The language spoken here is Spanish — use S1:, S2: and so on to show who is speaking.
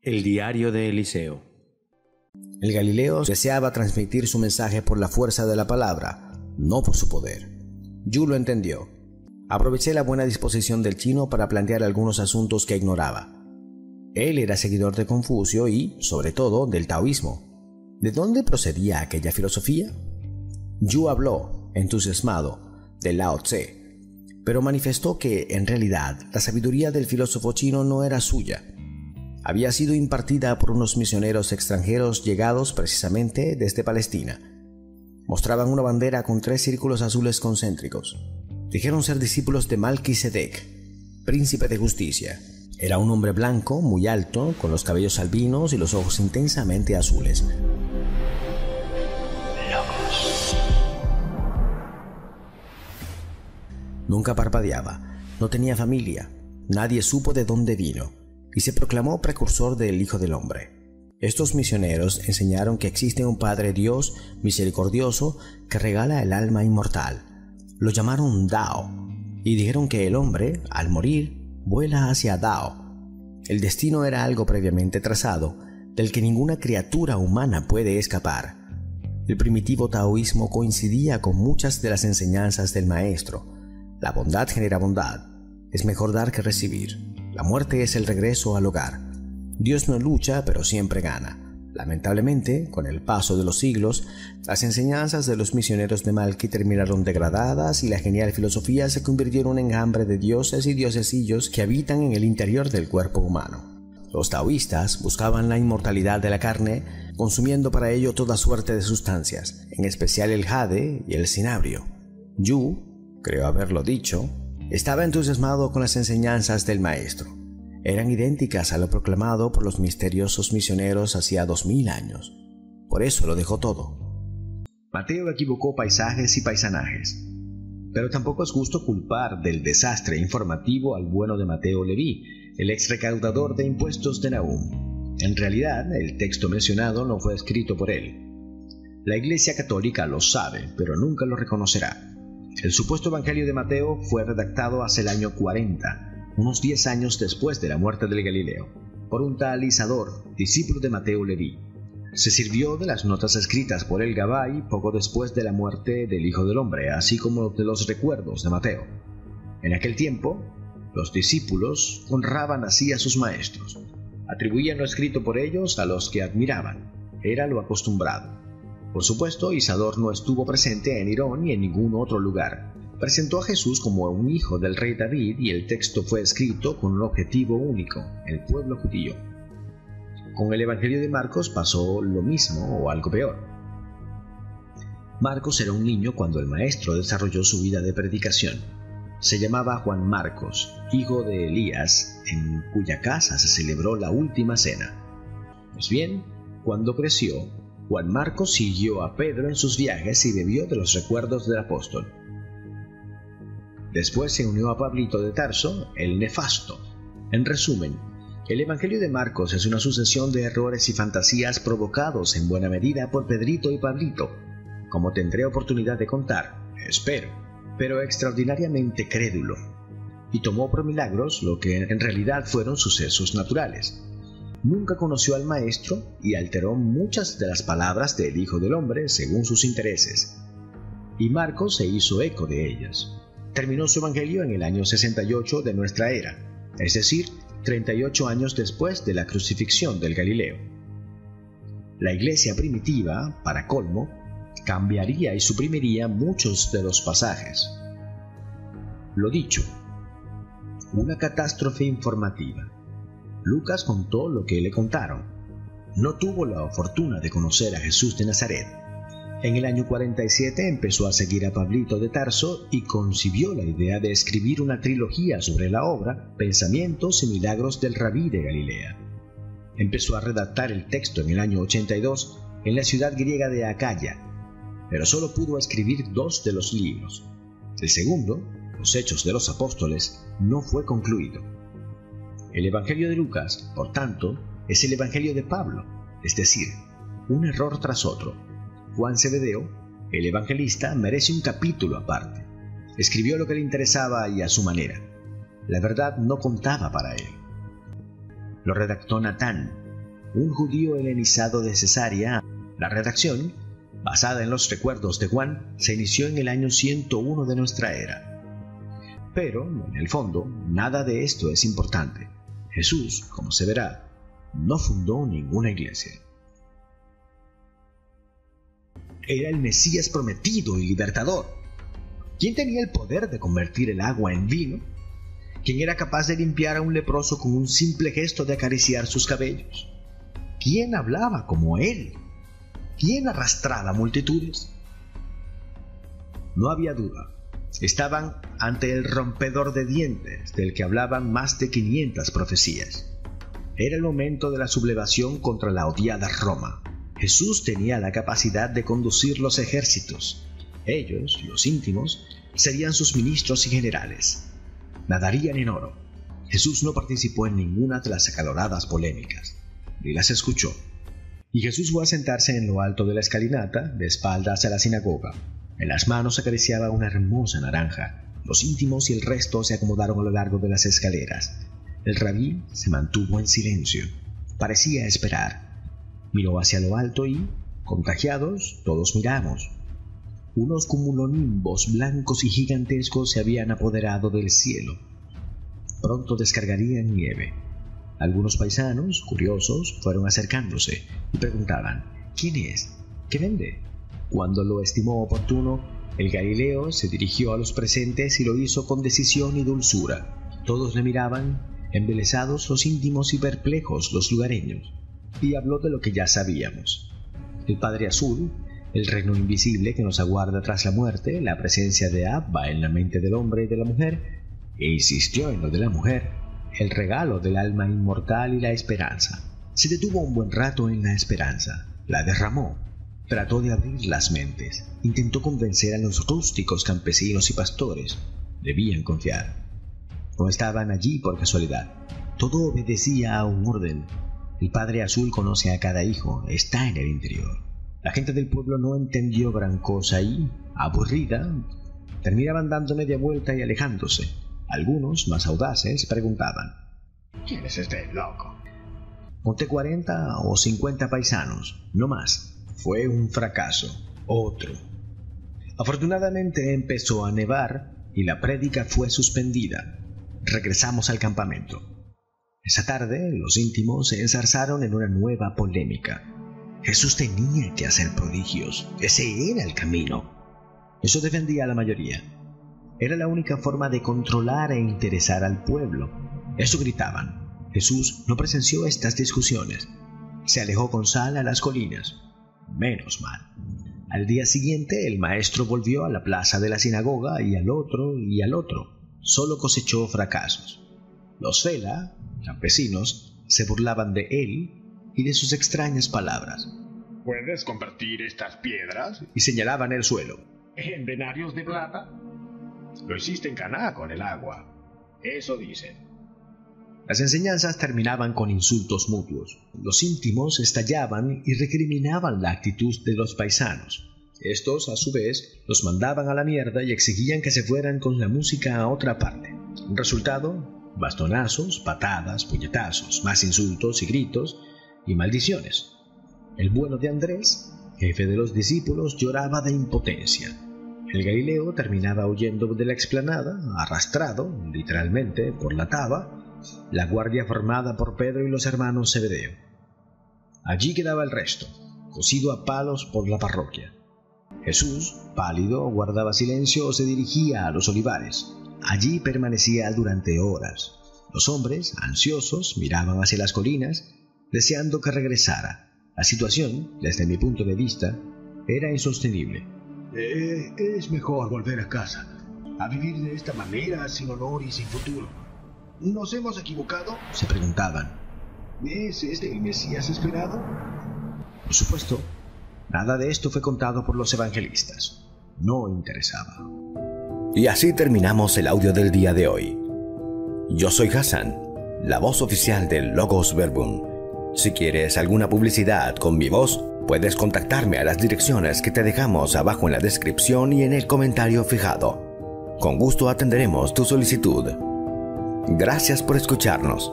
S1: El diario de Eliseo.
S2: El Galileo deseaba transmitir su mensaje por la fuerza de la palabra, no por su poder. Yu lo entendió. Aproveché la buena disposición del chino para plantear algunos asuntos que ignoraba. Él era seguidor de Confucio y, sobre todo, del taoísmo. ¿De dónde procedía aquella filosofía? Yu habló, entusiasmado, de Lao Tse, pero manifestó que, en realidad, la sabiduría del filósofo chino no era suya. Había sido impartida por unos misioneros extranjeros llegados precisamente desde Palestina. Mostraban una bandera con 3 círculos azules concéntricos. Dijeron ser discípulos de Malquisedec, príncipe de justicia. Era un hombre blanco, muy alto, con los cabellos albinos y los ojos intensamente azules. Nunca parpadeaba, no tenía familia, nadie supo de dónde vino, y se proclamó precursor del Hijo del Hombre. Estos misioneros enseñaron que existe un Padre Dios misericordioso que regala el alma inmortal. Lo llamaron Dao, y dijeron que el hombre, al morir, vuela hacia Dao. El destino era algo previamente trazado, del que ninguna criatura humana puede escapar. El primitivo taoísmo coincidía con muchas de las enseñanzas del maestro. La bondad genera bondad. Es mejor dar que recibir. La muerte es el regreso al hogar. Dios no lucha, pero siempre gana. Lamentablemente, con el paso de los siglos, las enseñanzas de los misioneros de Malqui terminaron degradadas y la genial filosofía se convirtió en un enjambre de dioses y diosesillos que habitan en el interior del cuerpo humano. Los taoístas buscaban la inmortalidad de la carne, consumiendo para ello toda suerte de sustancias, en especial el jade y el cinabrio. Yu, creo haberlo dicho, estaba entusiasmado con las enseñanzas del maestro. Eran idénticas a lo proclamado por los misteriosos misioneros hacía 2000 años. Por eso lo dejó todo.
S3: Mateo equivocó paisajes y paisanajes. Pero tampoco es justo culpar del desastre informativo al bueno de Mateo Leví, el ex recaudador de impuestos de Nahum. En realidad, el texto mencionado no fue escrito por él. La Iglesia Católica lo sabe, pero nunca lo reconocerá. El supuesto Evangelio de Mateo fue redactado hacia el año 40, unos 10 años después de la muerte del Galileo, por un tal Isador, discípulo de Mateo Leví. Se sirvió de las notas escritas por el Gabbai poco después de la muerte del Hijo del Hombre, así como de los recuerdos de Mateo. En aquel tiempo, los discípulos honraban así a sus maestros. Atribuían lo escrito por ellos a los que admiraban. Era lo acostumbrado. Por supuesto, Isador no estuvo presente en Irón ni en ningún otro lugar. Presentó a Jesús como un hijo del rey David y el texto fue escrito con un objetivo único, el pueblo judío. Con el Evangelio de Marcos pasó lo mismo o algo peor. Marcos era un niño cuando el maestro desarrolló su vida de predicación. Se llamaba Juan Marcos, hijo de Elías, en cuya casa se celebró la última cena. Pues bien, cuando creció, Juan Marcos siguió a Pedro en sus viajes y bebió de los recuerdos del apóstol. Después se unió a Pablito de Tarso, el nefasto. En resumen, el Evangelio de Marcos es una sucesión de errores y fantasías provocados en buena medida por Pedrito y Pablito, como tendré oportunidad de contar, espero, pero extraordinariamente crédulo, y tomó por milagros lo que en realidad fueron sucesos naturales. Nunca conoció al Maestro y alteró muchas de las palabras del Hijo del Hombre según sus intereses, y Marcos se hizo eco de ellas. Terminó su evangelio en el año 68 de nuestra era, es decir, 38 años después de la crucifixión del Galileo. La iglesia primitiva, para colmo, cambiaría y suprimiría muchos de los pasajes. Lo dicho, una catástrofe informativa. Lucas contó lo que le contaron. No tuvo la fortuna de conocer a Jesús de Nazaret. En el año 47 empezó a seguir a Pablito de Tarso y concibió la idea de escribir una trilogía sobre la obra, pensamientos y milagros del Rabí de Galilea. Empezó a redactar el texto en el año 82 en la ciudad griega de Acaya, pero solo pudo escribir 2 de los libros. El segundo, Los Hechos de los Apóstoles, no fue concluido. El Evangelio de Lucas, por tanto, es el Evangelio de Pablo, es decir, un error tras otro. Juan Zebedeo, el evangelista, merece un capítulo aparte. Escribió lo que le interesaba y a su manera. La verdad no contaba para él. Lo redactó Natán, un judío helenizado de Cesarea. La redacción, basada en los recuerdos de Juan, se inició en el año 101 de nuestra era. Pero, en el fondo, nada de esto es importante. Jesús, como se verá, no fundó ninguna iglesia. Era el Mesías prometido y libertador. ¿Quién tenía el poder de convertir el agua en vino? ¿Quién era capaz de limpiar a un leproso con un simple gesto de acariciar sus cabellos? ¿Quién hablaba como él? ¿Quién arrastraba multitudes? No había duda. Estaban ante el rompedor de dientes del que hablaban más de 500 profecías. Era el momento de la sublevación contra la odiada Roma. Jesús tenía la capacidad de conducir los ejércitos. Ellos, los íntimos, serían sus ministros y generales. Nadarían en oro. Jesús no participó en ninguna de las acaloradas polémicas, ni las escuchó. Y Jesús fue a sentarse en lo alto de la escalinata, de espaldas a la sinagoga. En las manos acariciaba una hermosa naranja. Los íntimos y el resto se acomodaron a lo largo de las escaleras. El rabí se mantuvo en silencio. Parecía esperar. Miró hacia lo alto y, contagiados, todos miramos. Unos cumulonimbos blancos y gigantescos se habían apoderado del cielo. Pronto descargarían nieve. Algunos paisanos, curiosos, fueron acercándose y preguntaban: ¿quién es? ¿Qué vende? Cuando lo estimó oportuno, el Galileo se dirigió a los presentes y lo hizo con decisión y dulzura. Todos le miraban, embelesados los íntimos y perplejos los lugareños, y habló de lo que ya sabíamos: el Padre Azul, el reino invisible que nos aguarda tras la muerte, la presencia de Abba en la mente del hombre y de la mujer, e insistió en lo de la mujer, el regalo del alma inmortal y la esperanza. Se detuvo un buen rato en la esperanza, la derramó, trató de abrir las mentes, intentó convencer a los rústicos campesinos y pastores. Debían confiar. No estaban allí por casualidad. Todo obedecía a un orden. El Padre Azul conoce a cada hijo, está en el interior. La gente del pueblo no entendió gran cosa y, aburrida, terminaban dando media vuelta y alejándose. Algunos, más audaces, preguntaban: ¿quién es este loco? Conté 40 o 50 paisanos, no más. Fue un fracaso, otro. Afortunadamente empezó a nevar y la prédica fue suspendida. Regresamos al campamento. Esa tarde los íntimos se enzarzaron en una nueva polémica. Jesús tenía que hacer prodigios, ese era el camino. Eso defendía a la mayoría. Era la única forma de controlar e interesar al pueblo. Eso gritaban. Jesús no presenció estas discusiones. Se alejó con sal a las colinas. Menos mal. Al día siguiente el maestro volvió a la plaza de la sinagoga y al otro y al otro. Solo cosechó fracasos. Los Fela, campesinos, se burlaban de él y de sus extrañas palabras.
S1: ¿Puedes convertir estas piedras?
S3: Y señalaban el suelo.
S1: ¿En denarios de plata? Lo hiciste en Caná con el agua. Eso dicen.
S3: Las enseñanzas terminaban con insultos mutuos. Los íntimos estallaban y recriminaban la actitud de los paisanos. Estos, a su vez, los mandaban a la mierda y exigían que se fueran con la música a otra parte. Resultado: bastonazos, patadas, puñetazos, más insultos y gritos y maldiciones. El bueno de Andrés, jefe de los discípulos, lloraba de impotencia. El Galileo terminaba huyendo de la explanada, arrastrado, literalmente, por la taba, la guardia formada por Pedro y los hermanos Zebedeo. Allí quedaba el resto, cosido a palos por la parroquia. Jesús, pálido, guardaba silencio o se dirigía a los olivares. Allí permanecía durante horas. Los hombres, ansiosos, miraban hacia las colinas, deseando que regresara. La situación, desde mi punto de vista, era insostenible.
S1: Es mejor volver a casa, a vivir de esta manera, sin honor y sin futuro. ¿Nos hemos equivocado?,
S3: se preguntaban.
S1: ¿Es este el Mesías esperado?
S3: Por supuesto, nada de esto fue contado por los evangelistas. No interesaba.
S2: Y así terminamos el audio del día de hoy. Yo soy Hassan, la voz oficial del Logos Verbum. Si quieres alguna publicidad con mi voz, puedes contactarme a las direcciones que te dejamos abajo en la descripción y en el comentario fijado. Con gusto atenderemos tu solicitud. Gracias por escucharnos.